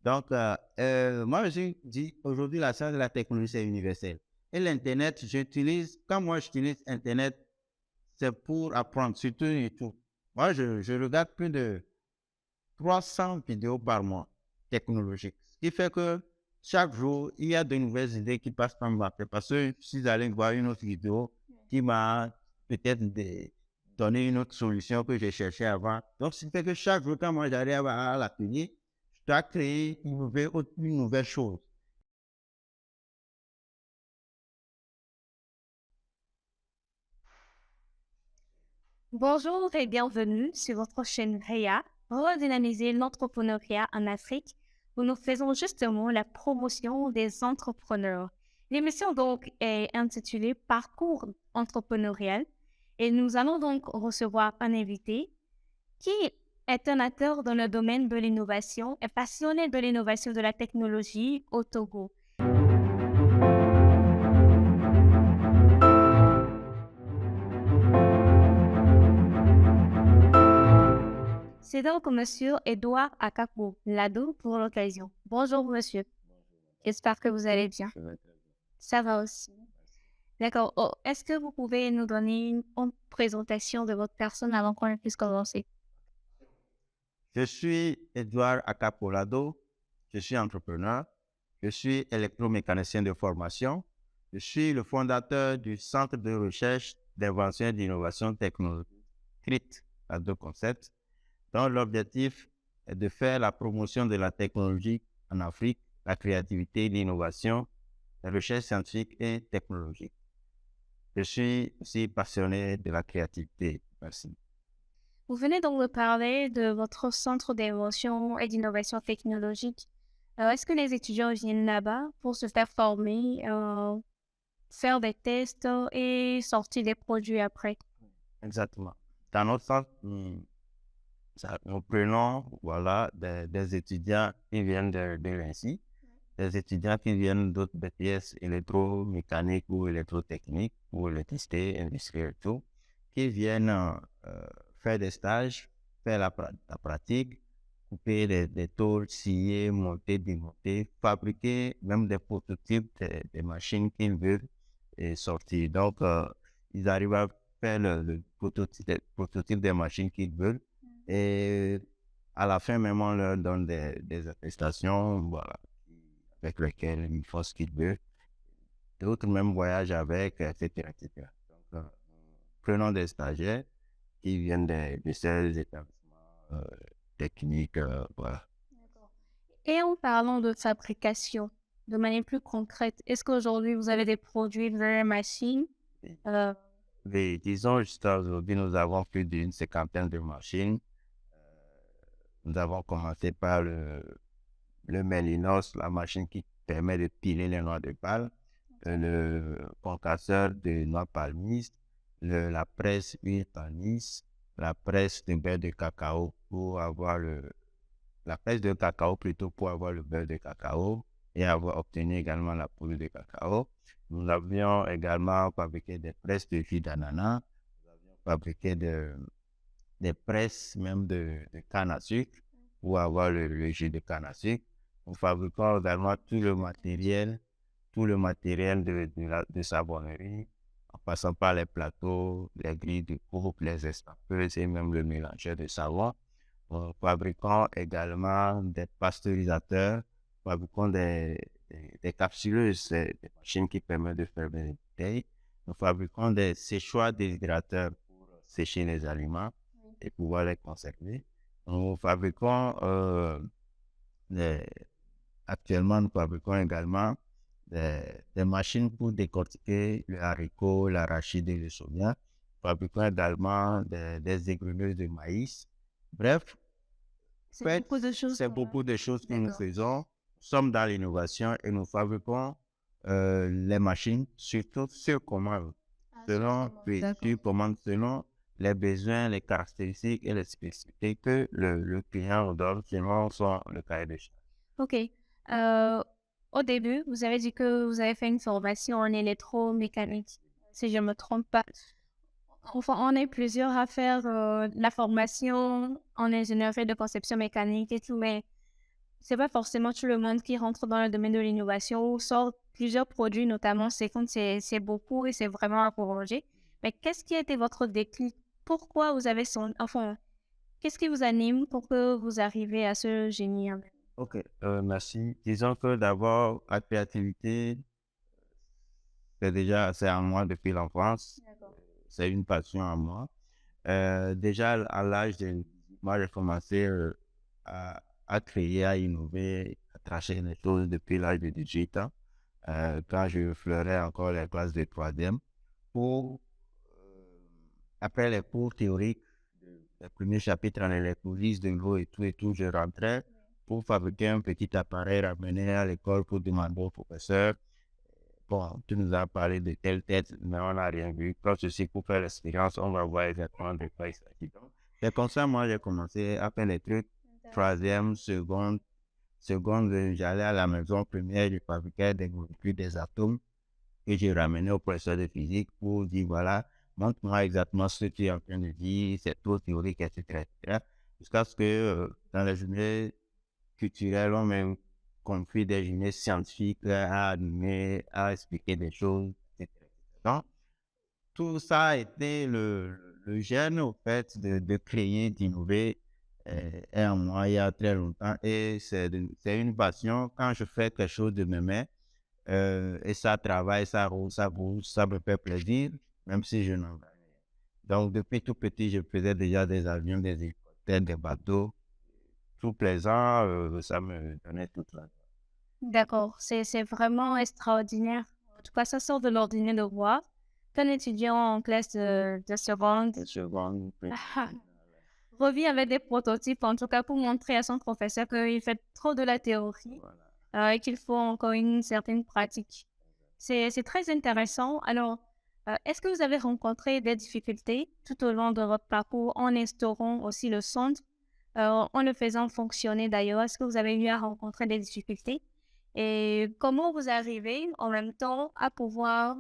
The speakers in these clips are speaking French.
Donc, moi, je me suis dit, aujourd'hui, la science et la technologie, c'est universel. Et l'Internet, quand moi j'utilise Internet, c'est pour apprendre, surtout YouTube. Moi, je regarde plus de 300 vidéos par mois technologiques. Ce qui fait que chaque jour, il y a de nouvelles idées qui passent par ma tête. Parce que je suis allé voir une autre vidéo qui m'a peut-être donné une autre solution que j'ai cherchée avant. Donc, ce qui fait que chaque jour, quand moi j'arrive à l'atelier, je dois créer une nouvelle chose. Bonjour et bienvenue sur votre chaîne REA, redynamiser l'entrepreneuriat en Afrique, où nous faisons justement la promotion des entrepreneurs. L'émission donc est intitulée Parcours entrepreneurial et nous allons donc recevoir un invité qui est un acteur dans le domaine de l'innovation et passionné de l'innovation de la technologie au Togo. C'est donc Monsieur Edouard Akapo Lado pour l'occasion. Bonjour Monsieur, j'espère que vous allez bien. Ça va aussi. D'accord. Oh, est-ce que vous pouvez nous donner une présentation de votre personne avant qu'on puisse commencer? Je suis Edouard Acapolado, je suis entrepreneur, je suis électromécanicien de formation, je suis le fondateur du Centre de recherche, d'invention et d'innovation technologique, CRIT, à deux concepts, dont l'objectif est de faire la promotion de la technologie en Afrique, la créativité, l'innovation, la recherche scientifique et technologique. Je suis aussi passionné de la créativité. Merci. Vous venez donc de parler de votre centre d'invention et d'innovation technologique. Est-ce que les étudiants viennent là-bas pour se faire former, faire des tests et sortir des produits après? Exactement. Dans notre centre, nous prenons voilà, des étudiants qui viennent de l'INSI, des étudiants qui viennent d'autres BTS électromécanique ou électrotechnique ou électricité industrielle et tout, qui viennent faire des stages, faire la pratique, couper des tôles, scier, monter, démonter, fabriquer même des prototypes des machines qu'ils veulent et sortir. Donc, ils arrivent à faire le prototype des machines qu'ils veulent et à la fin, même, on leur donne des attestations, voilà, avec lesquelles ils font ce qu'ils veulent. D'autres même voyagent avec, etc., etc. Donc, prenons des stagiaires qui viennent de ces établissements techniques, voilà. Et en parlant de fabrication, de manière plus concrète, est-ce qu'aujourd'hui vous avez des produits vraies machines? Euh, Mais disons, jusqu'à aujourd'hui, nous avons plus d'une cinquantaine de machines. Nous avons commencé par le Melinos, la machine qui permet de piler les noix de palme, le concasseur de noix palmistes, la presse huile palmiste, la presse de beurre de cacao pour avoir la presse de cacao plutôt pour avoir le beurre de cacao et avoir obtenu également la poudre de cacao. Nous avions également fabriqué des presses de jus d'ananas, fabriqué des presses même de canne à sucre pour avoir le jus de canne à sucre. Nous fabriquons également tout le matériel de savonnerie, en passant par les plateaux, les grilles de coupe, les estampeuses et même le mélangeur de savon. Nous fabriquons également des pasteurisateurs, nous fabriquons des capsuleuses, des machines qui permettent de faire des bouteilles. Nous fabriquons des séchoirs déshydrateurs pour sécher les aliments et pouvoir les conserver. Nous fabriquons, des- actuellement, nous fabriquons également des machines pour décortiquer le haricot, l'arachide et le soja. Nous fabriquons également des égreneuses de maïs. Bref, en c'est fait, beaucoup de choses c'est quand même. beaucoup de choses que nous D'accord. faisons. Nous sommes dans l'innovation et nous fabriquons les machines surtout sur commande, Ah, sur selon, commande. oui, D'accord. sur commande, selon les besoins, les caractéristiques et les spécificités que le client nous donne selon le cahier de charge. Ok. Euh, Au début, vous avez dit que vous avez fait une formation en électromécanique, si je ne me trompe pas. Enfin, on est plusieurs à faire la formation en ingénierie de conception mécanique et tout, mais c'est pas forcément tout le monde qui rentre dans le domaine de l'innovation ou sort plusieurs produits, notamment c'est quand c'est beaucoup et c'est vraiment encouragé. Mais qu'est-ce qui a été votre déclic? Pourquoi vous avez enfin, qu'est-ce qui vous anime pour que vous arrivez à ce génie? Ok, merci. Disons que d'abord, la créativité, c'est déjà assez en moi depuis l'enfance. D'accord. C'est une passion à moi. Déjà, à l'âge de... Moi, j'ai commencé à créer, à innover, à tracer les choses depuis l'âge de 18 ans, quand je fleurais encore les classes de troisième. Pour, après les cours théoriques, les premiers chapitres en électrolyse de l'eau et tout, je rentrais pour fabriquer un petit appareil ramené à l'école pour demander au professeur. Bon, tu nous as parlé de telle tête, mais on n'a rien vu. Comme ceci, pour faire l'expérience, on va voir exactement de quoi il s'agit. Donc, c'est comme ça, moi, j'ai commencé à faire les trucs. Troisième, seconde, j'allais à la maison première, je fabriquais des molécules, des atomes, et j'ai ramené au professeur de physique pour dire, voilà, montre-moi exactement ce que tu es en train de dire, c'est trop théorique, etc., etc. Jusqu'à ce que, dans les journées culturelles, on même construit des journées scientifiques à animer, à expliquer des choses, etc. Donc, tout ça a été le gène, au fait, de créer, d'innover, est en moi il y a très longtemps. Et c'est une passion. Quand je fais quelque chose de mes mains, et ça travaille, ça roule, ça bouge, ça me fait plaisir, même si je n'en veux rien. Donc, depuis tout petit, je faisais déjà des avions, des hélicoptères, des bateaux. Tout plaisant, ça me donnait toute la... D'accord, c'est vraiment extraordinaire. En tout cas, ça sort de l'ordinaire de voir qu'un étudiant en classe de seconde Seconde, revient avec des prototypes, en tout cas pour montrer à son professeur qu'il fait trop de la théorie voilà. et qu'il faut encore une certaine pratique. C'est très intéressant. Alors, est-ce que vous avez rencontré des difficultés tout au long de votre parcours en instaurant aussi le centre, en le faisant fonctionner d'ailleurs? Est-ce que vous avez eu à rencontrer des difficultés? Et comment vous arrivez en même temps à pouvoir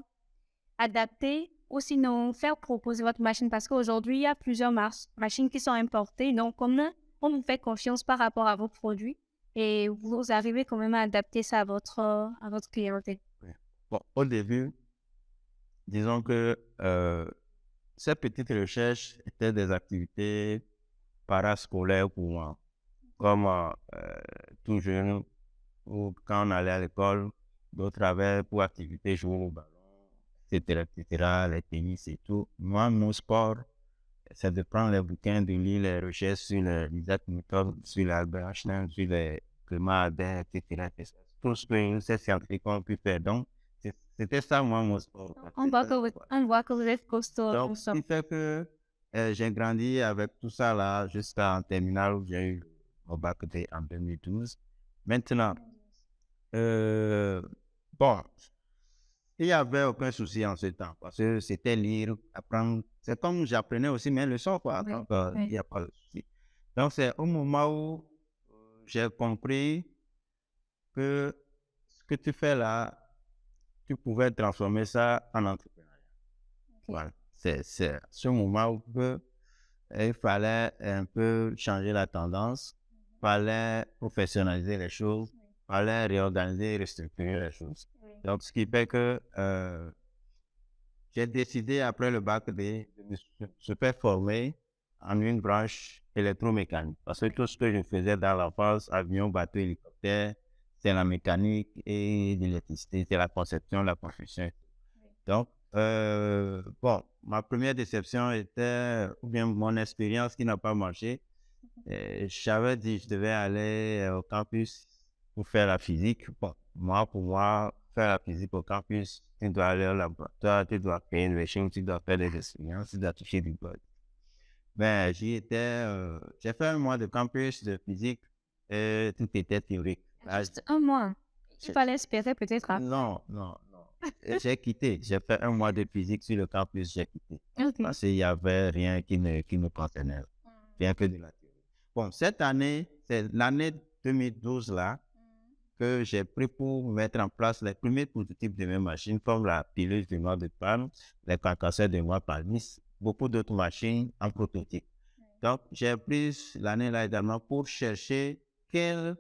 adapter ou sinon faire proposer votre machine? Parce qu'aujourd'hui, il y a plusieurs machines qui sont importées. Donc, comment on vous fait confiance par rapport à vos produits et vous arrivez quand même à adapter ça à votre clientèle? Oui. Bon, au début, disons que ces petites recherches étaient des activités parascolaires pour moi. Comme tout jeune, ou quand on allait à l'école, d'autres avaient pour activité jouer au ballon, etc., les tennis et tout. Moi, mon sport, c'est de prendre les bouquins, de lire les recherches sur les Isaac Newton, sur l'Albert Einstein, sur les Clément Albert, etc. Tout ce que ces scientifiques ont pu faire. Donc, c'était ça, moi, mon sport. On voit que vous êtes costaud Donc, en ce somme. qui fait que j'ai grandi avec tout ça là jusqu'en terminale où j'ai eu mon bac en 2012. Maintenant, bon, il n'y avait aucun souci en ce temps parce que c'était lire, apprendre. C'est comme j'apprenais aussi mes leçons, quoi. Oui, Donc, il oui. n'y a pas de souci. Donc, c'est au moment où j'ai compris que ce que tu fais là, tu pouvais transformer ça en entrepreneuriat. Ok. Voilà. C'est à ce moment où il fallait un peu changer la tendance, il fallait professionnaliser les choses, il fallait réorganiser et restructurer les choses. Oui. Donc, ce qui fait que j'ai décidé après le bac de me faire former en une branche électromécanique. Parce que tout ce que je faisais dans l'enfance, avion, bateau, hélicoptère, c'est la mécanique et l'électricité, c'est la conception, la construction. Donc, bon, ma première déception était, ou bien mon expérience qui n'a pas marché. J'avais dit que je devais aller au campus pour faire la physique. Bon, moi, pour moi, faire la physique au campus, tu dois aller au laboratoire, tu dois créer une machine, tu dois faire des expériences, tu dois toucher du code. Ben, j'ai fait un mois de campus de physique et tout était théorique. Là, Juste un mois. Il j'ai- fallait espérer peut-être après. non, non, non. J'ai quitté. J'ai fait un mois de physique sur le campus, j'ai quitté. Ok. Parce qu'il n'y avait rien qui me contenait, rien que de la théorie. Bon, cette année, c'est l'année 2012 là que j'ai pris pour mettre en place les premiers prototypes de mes machines, comme la pileuse de noix de palme, les carcasseurs de noix palmis, beaucoup d'autres machines en prototype. Donc, j'ai pris l'année là également pour chercher quelle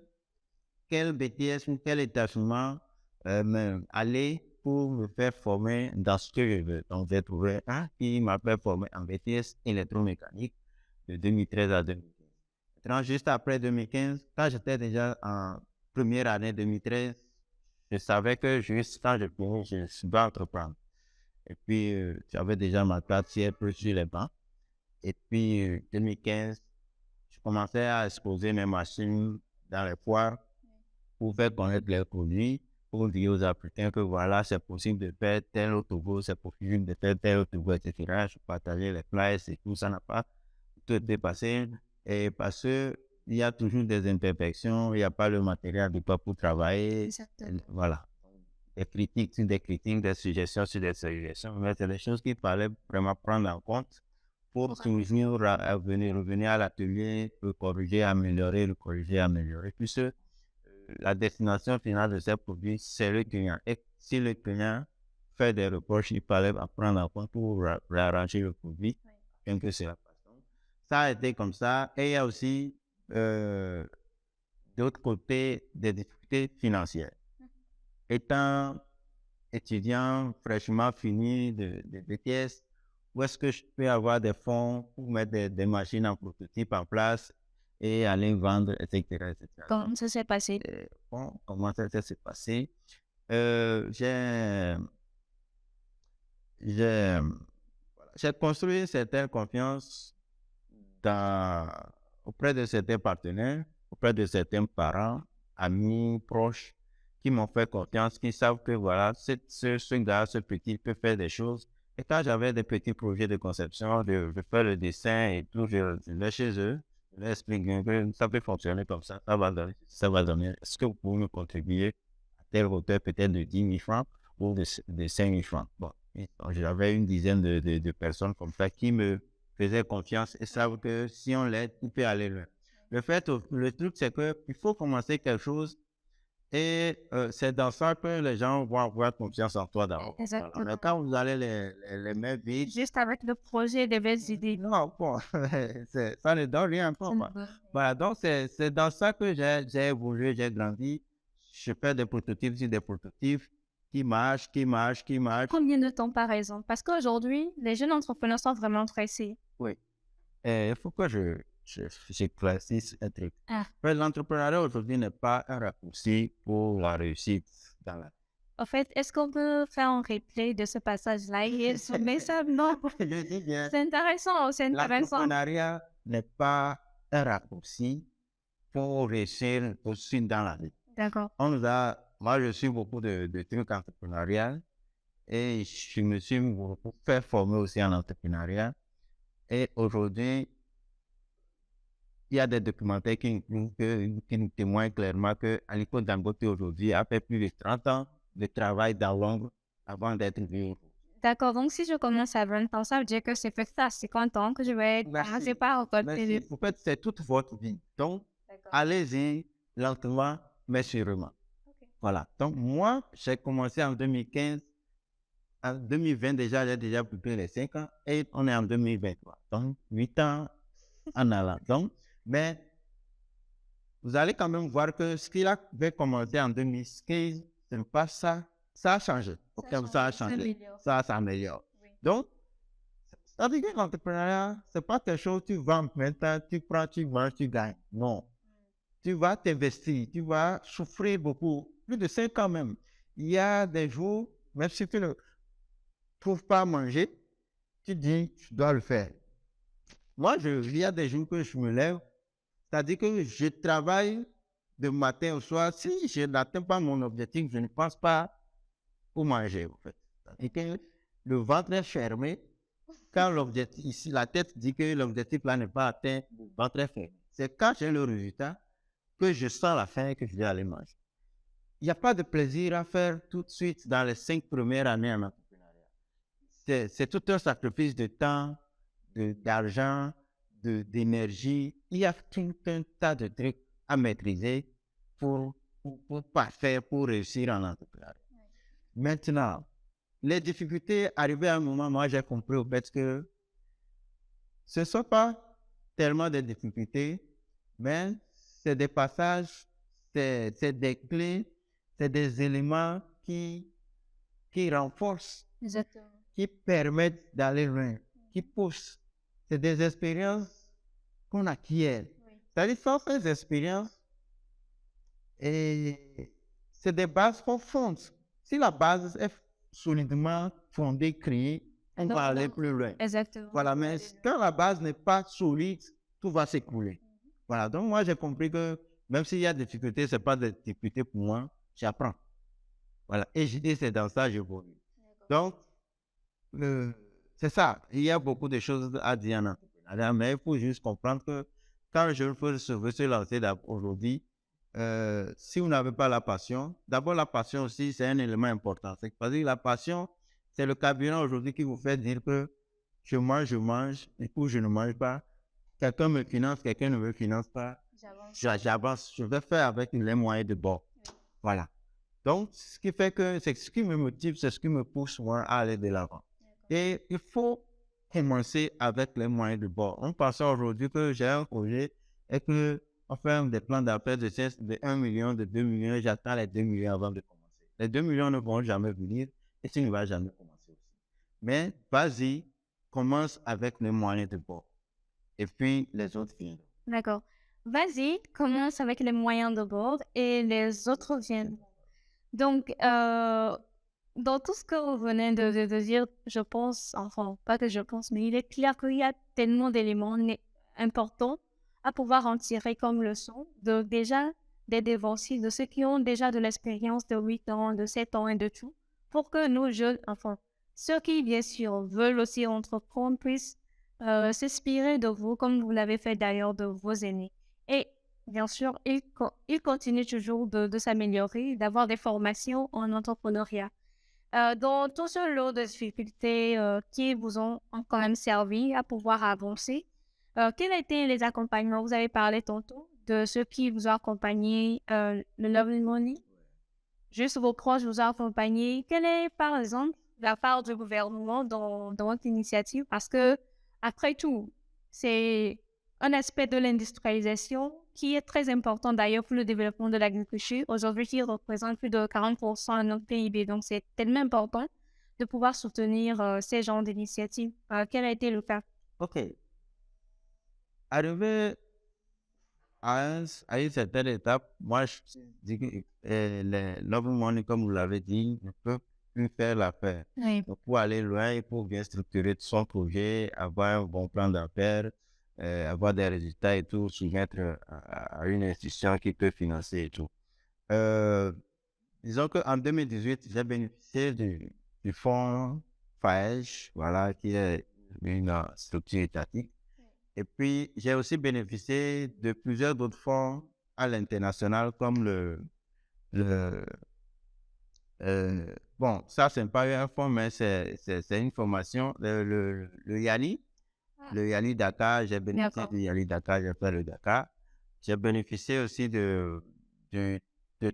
quel BTS ou quel établissement aller pour me faire former dans ce que je veux. Donc, j'ai trouvé un qui m'a fait former en BTS électromécanique de 2013 à 2015. Maintenant, juste après 2015, quand j'étais déjà en première année 2013, je savais que juste quand je finis, je dois entreprendre. Et puis, j'avais déjà ma place un peu sur les bancs. Et puis, 2015, je commençais à exposer mes machines dans les foires pour faire connaître les produits, pour dire aux Africains que voilà, c'est possible de faire tel autobus, c'est possible de faire tel autobus, etc. Je partageais les flyers et tout, ça n'a pas tout été passé. Et parce que il y a toujours des imperfections, il n'y a pas le matériel adéquat pour travailler. Exactement. Voilà. Des critiques sur des critiques, des suggestions sur des suggestions. Mais c'est des choses qu'il fallait vraiment prendre en compte pour toujours revenir à l'atelier, le corriger, améliorer, le corriger, améliorer. Puisque la destination finale de ces produits, c'est le client. Et si le client fait des reproches, il fallait prendre en compte pour réarranger le produit, bien que c'est la façon. Ça a été comme ça. Et il y a aussi, d'autre côté, des difficultés financières. Étant étudiant fraîchement fini de BTS, où est-ce que je peux avoir des fonds pour mettre des machines en prototype en place et aller vendre, etc., etc. Comment ça s'est passé? Bon, comment ça s'est passé? J'ai j'ai construit une certaine confiance auprès de certains partenaires, auprès de certains parents, amis, proches, qui m'ont fait confiance, qui savent que voilà, ce gars, ce petit peut faire des choses. Et quand j'avais des petits projets de conception, je fais le dessin et tout, je vais chez eux, je leur explique que ça peut fonctionner comme ça va donner. Est-ce que vous pouvez me contribuer à telle hauteur, peut-être de 10 000 francs ou de 5 000 francs? Bon, j'avais une dizaine de personnes comme ça qui me faisaient confiance et savent que si on l'aide, il peut aller loin. Le truc, c'est qu'il faut commencer quelque chose et c'est dans ça que les gens vont avoir confiance en toi d'abord. Exactement. Mais quand vous allez les mains vides, Juste avec le projet, des belles idées. non, bon, ça ne donne rien encore. Voilà, donc c'est dans ça que j'ai évolué, j'ai grandi. Je fais des prototypes sur des prototypes qui marchent. Combien de temps par exemple? Parce qu'aujourd'hui, les jeunes entrepreneurs sont vraiment pressés. Oui. Il faut que j'éclaircisse un truc. Ah. L'entrepreneuriat aujourd'hui n'est pas un raccourci pour la réussite dans la vie. En fait, est-ce qu'on peut faire un replay de ce passage-là et soumettre ça? Non. Je dis bien, C'est intéressant, c'est intéressant. l'entrepreneuriat n'est pas un raccourci pour réussir aussi dans la vie. D'accord. Moi, je suis beaucoup de trucs entrepreneuriales et je me suis beaucoup fait former aussi en entrepreneuriat. Et aujourd'hui, il y a des documentaires qui nous témoignent clairement que Aliko Dangote aujourd'hui a fait plus de 30 ans de travail dans l'ombre avant d'être vu. D'accord, donc si je commence à 20 ans, ça veut dire que c'est fait ça à 50 ans que je vais commencer par récolter. En fait, c'est toute votre vie. Donc, allez-y lentement, mais sûrement. Okay. Voilà. Donc, moi, j'ai commencé en 2015. En 2020, déjà, j'ai déjà occupé les 5 ans et on est en 2023. Donc, 8 ans en allant. Donc, mais vous allez quand même voir que ce qu'il avait commencé en 2015, ce n'est pas ça. Ça a changé. Ça a changé. Ça s'améliore. Oui. Donc, ça veut dire que l'entrepreneuriat, ce n'est pas quelque chose que tu vends maintenant, tu prends, tu manges, tu gagnes. Non. Tu vas t'investir, tu vas souffrir beaucoup. Plus de 5 ans même. Il y a des jours, même si tu ne trouves pas à manger, tu dis, je dois le faire. Moi, il y a des jours que je me lève, c'est-à-dire que je travaille de matin au soir. Si je n'atteins pas mon objectif, je ne pense pas au manger, en fait. C'est-à-dire que le ventre est fermé. Quand l'objectif, ici, la tête dit que l'objectif là n'est pas atteint, le ventre est fermé. C'est quand j'ai le résultat que je sens la faim et que je vais aller manger. Il n'y a pas de plaisir à faire tout de suite dans les 5 premières années en entrepreneuriat. C'est tout un sacrifice de temps, d'argent, d'énergie. Il y a tout un tas de trucs à maîtriser pour parfaire, pour réussir en entrepreneuriat. Maintenant, les difficultés, arrivées à un moment, moi j'ai compris au fait que ce ne sont pas tellement des difficultés, mais c'est des passages, c'est des clés, c'est des éléments qui renforcent, Exactement. qui permettent d'aller loin, qui poussent. C'est des expériences qu'on acquiert. Oui. C'est-à-dire, sans ces expériences, et c'est des bases qu'on fonde. Si la base est solidement fondée, créée, on va aller plus loin. Exactement. Voilà, mais quand la base n'est pas solide, tout va s'écrouler. Voilà, donc moi j'ai compris que même s'il y a des difficultés, ce n'est pas des difficultés pour moi, j'apprends. Voilà, et c'est dans ça que j'évolue. Donc, c'est ça, il y a beaucoup de choses à dire en entrepreneuriat, mais il faut juste comprendre que quand un jeune veut se lancer aujourd'hui, si vous n'avez pas la passion, d'abord la passion aussi, c'est un élément important. C'est parce que la passion, c'est le carburant aujourd'hui qui vous fait dire que je mange, et puis je ne mange pas. Quelqu'un me finance, quelqu'un ne me finance pas. J'avance, je vais faire avec les moyens de bord. Oui. Voilà. Donc, ce qui fait que c'est ce qui me motive, c'est ce qui me pousse moi à aller de l'avant. Et il faut commencer avec les moyens de bord. On pense aujourd'hui que j'ai un projet et que on fait des plans d'affaires de 1 million, de 2 millions, j'attends les 2 millions avant de commencer. Les 2 millions ne vont jamais venir et tu ne vas jamais commencer aussi. Mais vas-y, commence avec les moyens de bord. Et puis les autres viennent. D'accord. Vas-y, commence avec les moyens de bord et les autres viennent. Donc, dans tout ce que vous venez de dire, je pense, enfin, pas que je pense, mais il est clair qu'il y a tellement d'éléments importants à pouvoir en tirer comme leçon, de déjà des dévanciers, de ceux qui ont déjà de l'expérience de 8 ans, de 7 ans et de tout, pour que nos jeunes, enfin, ceux qui, bien sûr, veulent aussi entreprendre puissent s'inspirer de vous, comme vous l'avez fait d'ailleurs de vos aînés. Et bien sûr, il continue toujours de s'améliorer, d'avoir des formations en entrepreneuriat. Dans tout ce lot de difficultés qui vous ont quand même servi à pouvoir avancer, quels étaient les accompagnements? Vous avez parlé tantôt de ceux qui vous ont accompagné, le Lovely Money. Juste vos proches vous ont accompagné. Quelle est, par exemple, la part du gouvernement dans votre initiative? Parce que, après tout, c'est un aspect de l'industrialisation qui est très important d'ailleurs pour le développement de l'agriculture. Aujourd'hui, qui représente plus de 40% de notre PIB. Donc, c'est tellement important de pouvoir soutenir ces genres d'initiatives. Quel a été le cas? OK. Arrivé à une certaine étape, moi, je dis que les Love Money, comme vous l'avez dit, ne peuvent plus faire l'affaire. Oui. Donc, pour aller loin, il faut bien structurer son projet, avoir un bon plan d'affaires, avoir des résultats et tout, soumettre à une institution qui peut financer et tout. Disons qu'en 2018, j'ai bénéficié du fonds FAEJ, voilà, qui est une structure étatique. Et puis, j'ai aussi bénéficié de plusieurs autres fonds à l'international, comme bon, ça, c'est pas un fonds, mais c'est une formation, le YALI. Le YALI Dakar, j'ai bénéficié du YALI Dakar, j'ai fait le Dakar. J'ai bénéficié aussi de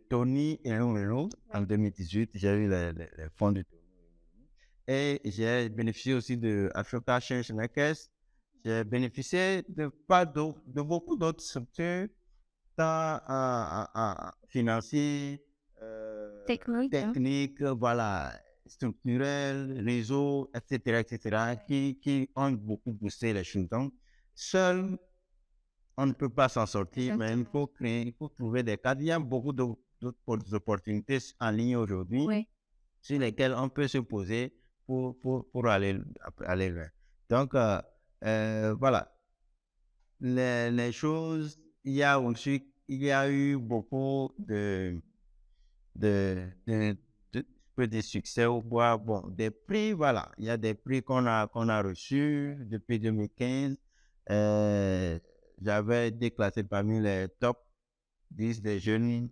Tony Hello en 2018, j'ai eu les fonds de Tony. Et j'ai bénéficié aussi de Africa Change Makers. J'ai bénéficié de beaucoup d'autres structures, tant financiers, techniques, voilà, structurels, réseaux, etc., qui ont beaucoup boosté les choses. Donc, seul, on ne peut pas s'en sortir, mais il faut créer, il faut trouver des cadres. Il y a beaucoup d'autres opportunités en ligne aujourd'hui sur lesquelles on peut se poser pour aller loin. Donc, voilà, les choses, il y a eu beaucoup de succès au bois. Bon, des prix, voilà, il y a des prix qu'on a reçus depuis 2015. J'avais été classé parmi les top 10 des jeunes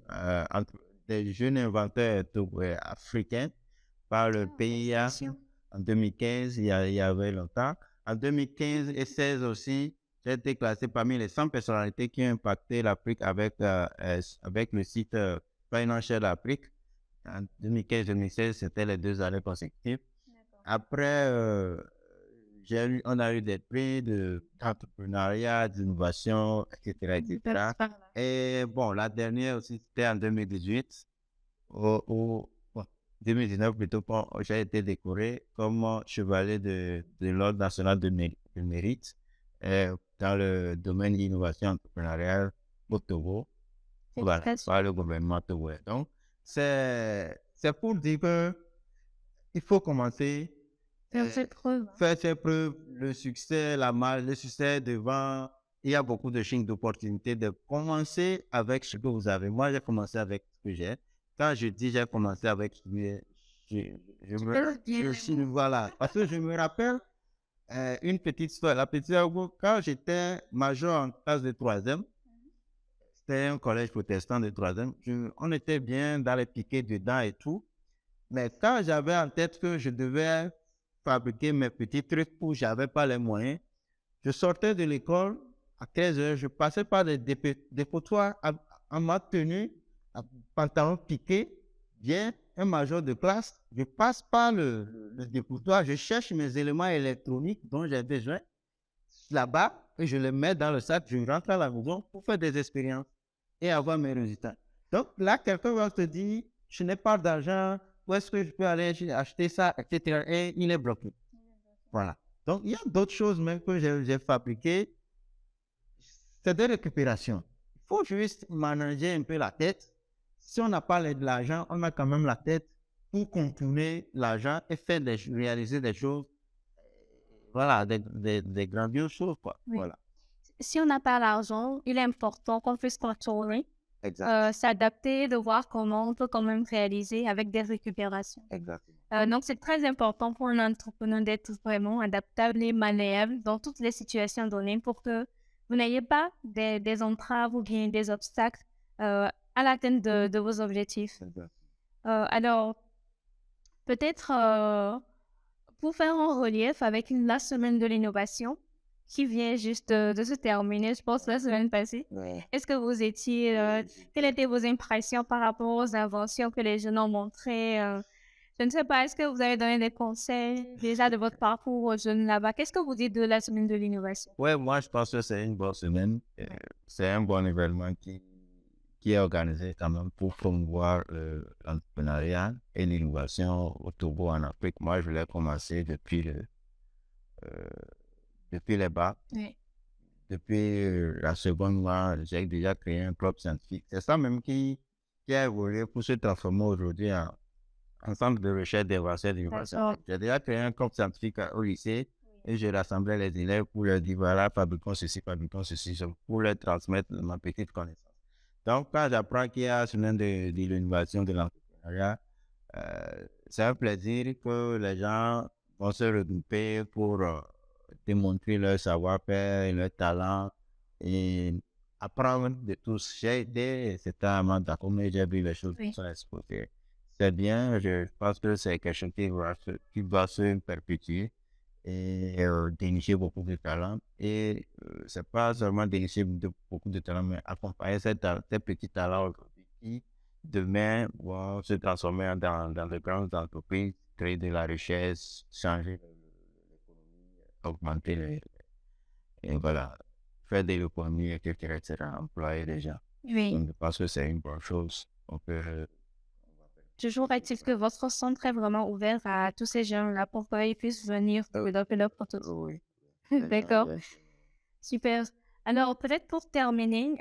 inventeurs africains par le PIA en 2015, il y avait longtemps. En 2015 et 2016 aussi, j'ai été classé parmi les 100 personnalités qui ont impacté l'Afrique avec le site Financial Afrique. En 2015-2016, c'était les 2 années consécutives. Après, on a eu des prix d'entrepreneuriat, d'innovation, etc. Et bon, la dernière aussi, c'était en 2018, bon, 2019 plutôt, quand j'ai été décoré comme chevalier de l'Ordre national de mérite dans le domaine de l'innovation entrepreneuriale au Togo, voilà, par le gouvernement togolais. Donc, c'est pour dire que il faut commencer, Faire ses preuves. faire ses preuves, le succès, le succès devant. Il y a beaucoup de signes d'opportunité de commencer avec ce que vous avez. Moi, j'ai commencé avec ce que j'ai. Quand je dis j'ai commencé avec ce que voilà. Parce que je me rappelle une petite histoire. La petite histoire, quand j'étais major en classe de troisième, c'était un collège protestant de troisième, on était bien dans les piquets dedans et tout. Mais quand j'avais en tête que je devais fabriquer mes petits trucs où je n'avais pas les moyens, je sortais de l'école à 15 heures, je passais par des dépotoirs en ma tenue, à pantalon piqué, bien, un major de classe. Je passe par le dépotoir, je cherche mes éléments électroniques dont j'ai besoin là-bas et je les mets dans le sac, je rentre à la maison pour faire des expériences et avoir mes résultats. Donc là, quelqu'un va te dire, je n'ai pas d'argent, où est-ce que je peux aller acheter ça, etc. Et il est bloqué. Voilà. Donc, il y a d'autres choses même que j'ai fabriquées. C'est des récupérations. Il faut juste manager un peu la tête. Si on n'a pas de l'argent, on a quand même la tête pour contourner l'argent et réaliser des choses, voilà, des grandioses choses, quoi. Oui. Voilà. Si on n'a pas l'argent, il est important qu'on puisse contourner, s'adapter, de voir comment on peut quand même réaliser avec des récupérations. Exactement. Donc, c'est très important pour un entrepreneur d'être vraiment adaptable et malléable dans toutes les situations données pour que vous n'ayez pas des entraves ou bien des obstacles à l'atteinte de vos objectifs. Alors, peut-être pour faire un relief avec la semaine de l'innovation qui vient juste de se terminer, je pense, la semaine passée. Est-ce que vous étiez, quelles étaient vos impressions par rapport aux inventions que les jeunes ont montrées? Je ne sais pas, est-ce que vous avez donné des conseils déjà de votre parcours aux jeunes là-bas? Qu'est-ce que vous dites de la semaine de l'innovation? Ouais, moi, je pense que c'est une bonne semaine. C'est un bon événement qui est organisé quand même pour promouvoir l'entrepreneuriat et l'innovation au Togo en Afrique. Moi, je l'ai commencé depuis les bas. Oui. Depuis la seconde, moi, j'ai déjà créé un club scientifique. C'est ça même qui a évolué pour se transformer aujourd'hui en centre de recherche d'innovation et d'innovation. J'ai déjà créé un club scientifique au lycée et je rassemblais les élèves pour leur dire voilà, fabriquons ceci, pour leur transmettre ma petite connaissance. Donc, quand j'apprends qu'il y a semaine de l'innovation de l'entrepreneuriat, c'est un plaisir que les gens vont se regrouper pour démontrer leur savoir-faire, leur talent et apprendre de tous. J'ai été, c'était un mandat, d'accord, mais j'ai vu les choses qui sont exposées. C'est bien, je pense que c'est quelque chose qui va se perpétuer et dénicher beaucoup de talents. Et c'est pas seulement dénicher beaucoup de talents, mais accompagner ces petits talents aujourd'hui qui, demain, vont se transformer dans de grandes entreprises, créer de la richesse, changer l'économie, augmenter et voilà, faire de l'économie, etc., employer les gens. Oui. Donc, je pense que c'est une bonne chose. On peut toujours est-il que votre centre est vraiment ouvert à tous ces gens-là pour qu'ils puissent venir développer leur prototype. Oui. D'accord. Super. Alors, peut-être pour terminer,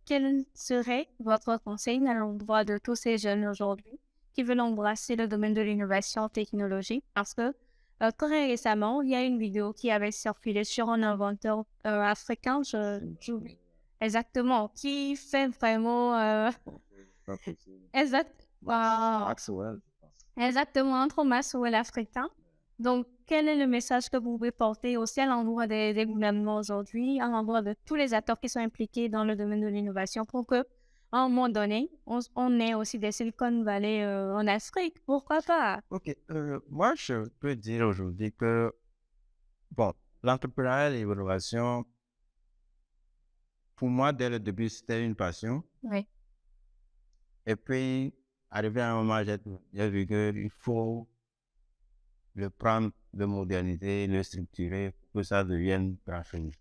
quel serait votre conseil à l'endroit de tous ces jeunes aujourd'hui qui veulent embrasser le domaine de l'innovation technologique? Parce que très récemment, il y a une vidéo qui avait circulé sur un inventeur africain, j'oublie exactement, qui fait vraiment... Exactement, un trop Maxwell africain. Donc, quel est le message que vous pouvez porter aussi à l'endroit des gouvernements aujourd'hui, à l'endroit de tous les acteurs qui sont impliqués dans le domaine de l'innovation pour que, à un moment donné, on ait aussi des Silicon Valley en Afrique? Pourquoi pas? Ok, moi, je peux dire aujourd'hui que, bon, l'entrepreneuriat et l'innovation, pour moi, dès le début, c'était une passion. Oui. Et puis, arrivé à un moment, j'ai vu qu'il faut le prendre, le moderniser, le structurer pour que ça devienne grand chose.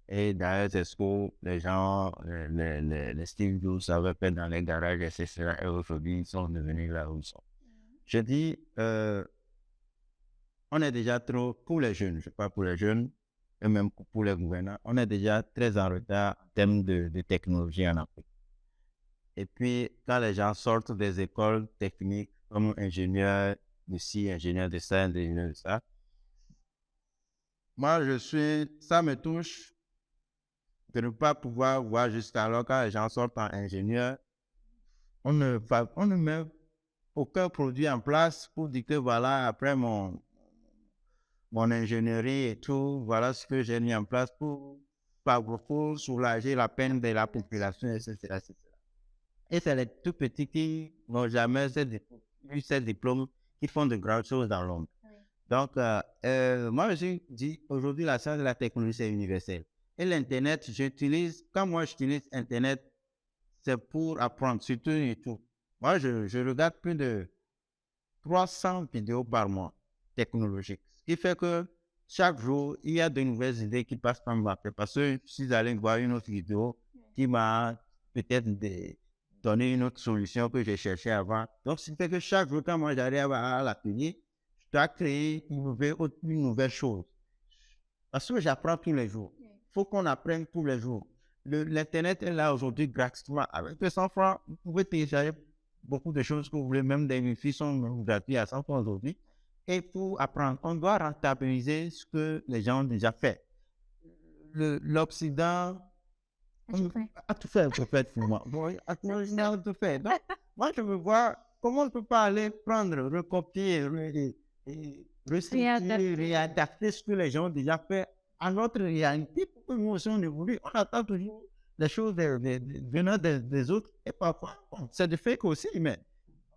Et d'ailleurs, c'est ce que les gens, les Steve Jobs avaient fait dans les garages, etc. Et aujourd'hui, ils sont devenus là où ils sont. Je dis, on est déjà trop, pour les jeunes, je parle pour les jeunes, et même pour les gouvernants, on est déjà très en retard en termes de technologie en Afrique. Et puis, quand les gens sortent des écoles techniques comme ingénieur de ci, ingénieur de ça, ingénieur de ça, moi, ça me touche de ne pas pouvoir voir jusqu'alors quand les gens sortent en ingénieur, on ne met aucun produit en place pour dire que voilà, après mon ingénierie et tout, voilà ce que j'ai mis en place pour soulager la peine de la population, etc., etc. Et c'est les tout petits qui n'ont jamais eu ces diplômes qui font de grandes choses dans le monde. Oui. Donc, moi, je me suis dit, aujourd'hui, la science et la technologie, c'est universel. Et l'Internet, quand moi j'utilise Internet, c'est pour apprendre, surtout YouTube. Moi, je regarde plus de 300 vidéos par mois technologiques. Ce qui fait que chaque jour, il y a de nouvelles idées qui passent par ma tête. Parce que je suis allé voir une autre vidéo qui m'a peut-être donné une autre solution que j'ai cherchée avant. Donc, ce qui fait que chaque jour, quand moi j'arrive à l'atelier, je dois créer une nouvelle chose. Parce que j'apprends tous les jours. Il faut qu'on apprenne tous les jours. L'Internet est là aujourd'hui gratuitement. Avec 200 francs, vous pouvez télécharger beaucoup de choses que vous voulez, même des filles sont gratuites à 100 francs aujourd'hui. Et pour apprendre, on doit rentabiliser ce que les gens ont déjà fait. L'Occident a tout fait pour moi. L'Occident a tout fait. Donc, moi, je veux voir comment on ne peut pas aller prendre, recopier, recycler, réadapter ce que les gens ont déjà fait à notre réalité pour que nous aussi on évolue. On attend toujours les choses venant des autres et parfois, c'est de fake aussi, mais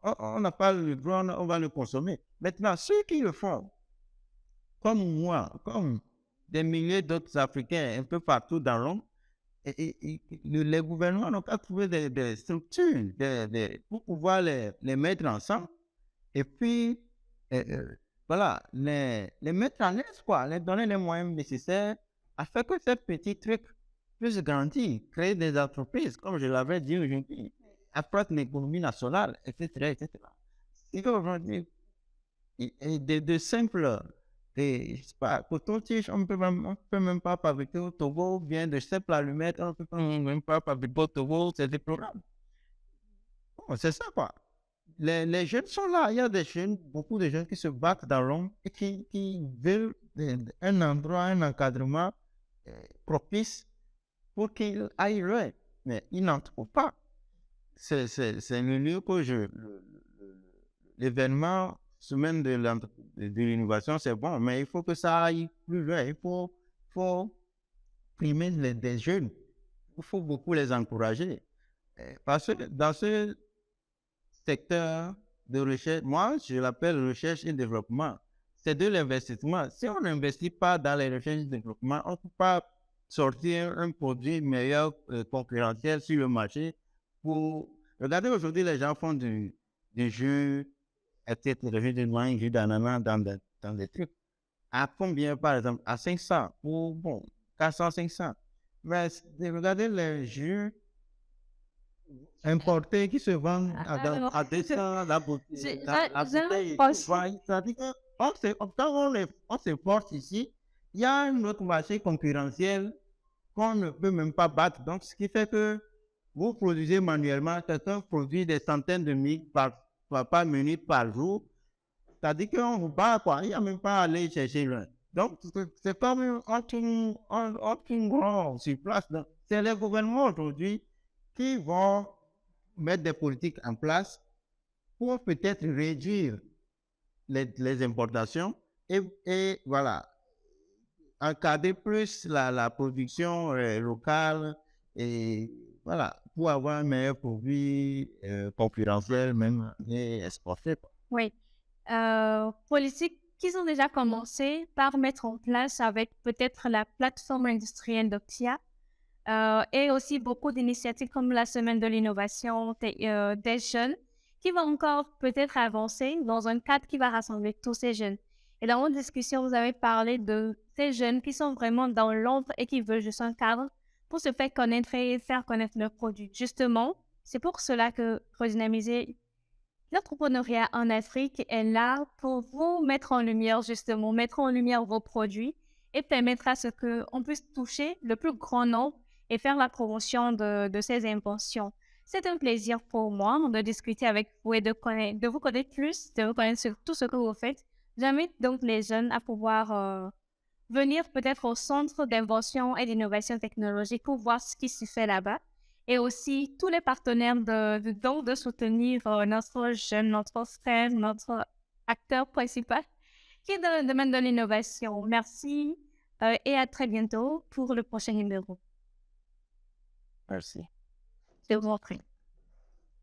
on n'a pas le droit, on va le consommer. Maintenant, ceux qui le font, comme moi, comme des milliers d'autres Africains un peu partout dans le monde, les gouvernements n'ont pas trouvé des structures pour pouvoir les mettre ensemble et puis voilà, les mettre en l'aise, quoi, les donner les moyens nécessaires afin que ces petits trucs puissent grandir, créer des entreprises, comme je l'avais dit aujourd'hui, accroître l'économie nationale, etc., etc. C'est qu'aujourd'hui, de simples, je sais pas, coton-tige, on ne peut même pas fabriquer au Togo, bien de simples allumettes, on ne peut même pas fabriquer au Togo, c'est des programmes. Bon, c'est ça, quoi. Les jeunes sont là. Il y a des jeunes, beaucoup de jeunes qui se battent dans l'ombre et qui veulent un endroit, un encadrement propice pour qu'ils aillent loin. Mais ils n'en trouvent pas. C'est le lieu que l'événement semaine de l'innovation, c'est bon, mais il faut que ça aille plus loin. Il faut primer des jeunes. Il faut beaucoup les encourager. Parce que dans ce secteur de recherche, moi, je l'appelle recherche et développement. C'est de l'investissement. Si on n'investit pas dans les recherches et développement, on ne peut pas sortir un produit meilleur, concurrentiel sur le marché. Regardez, aujourd'hui, les gens font des jus, etc., des jus de mangue, jus d'ananas dans des trucs. À combien, par exemple? À 500 ou, bon, 400, 500. Mais regardez les jus importés qui se vendent à 200 la bouteille. C'est-à-dire que quand on se force ici, il y a un autre marché concurrentiel qu'on ne peut même pas battre. Donc, ce qui fait que vous produisez manuellement, quelqu'un produit des centaines de milliers par minute, par jour. C'est-à-dire qu'on vous bat, quoi. Il n'y a même pas à aller chercher loin. Donc, c'est comme un grand sur place. C'est les gouvernements aujourd'hui qui vont mettre des politiques en place pour peut-être réduire les importations et voilà, encadrer plus la production locale et voilà, pour avoir un meilleur produit concurrentiel même et exporté. Oui. Politiques qu'ils ont déjà commencé par mettre en place avec peut-être la plateforme industrielle d'Oxia et aussi beaucoup d'initiatives comme la semaine de l'innovation des jeunes qui vont encore peut-être avancer dans un cadre qui va rassembler tous ces jeunes. Et dans votre discussion, vous avez parlé de ces jeunes qui sont vraiment dans l'ombre et qui veulent juste un cadre pour se faire connaître et faire connaître leurs produits. Justement, c'est pour cela que Redynamiser l'entrepreneuriat en Afrique est là pour vous mettre en lumière, justement, mettre en lumière vos produits et permettre à ce qu'on puisse toucher le plus grand nombre et faire la promotion de ces inventions. C'est un plaisir pour moi de discuter avec vous et de vous connaître plus, de vous connaître sur tout ce que vous faites. J'invite donc les jeunes à pouvoir venir peut-être au centre d'invention et d'innovation technologique pour voir ce qui se fait là-bas. Et aussi tous les partenaires donc de soutenir notre jeune, notre frère, notre acteur principal qui est dans le domaine de l'innovation. Merci et à très bientôt pour le prochain numéro. Merci. Je vous en prie.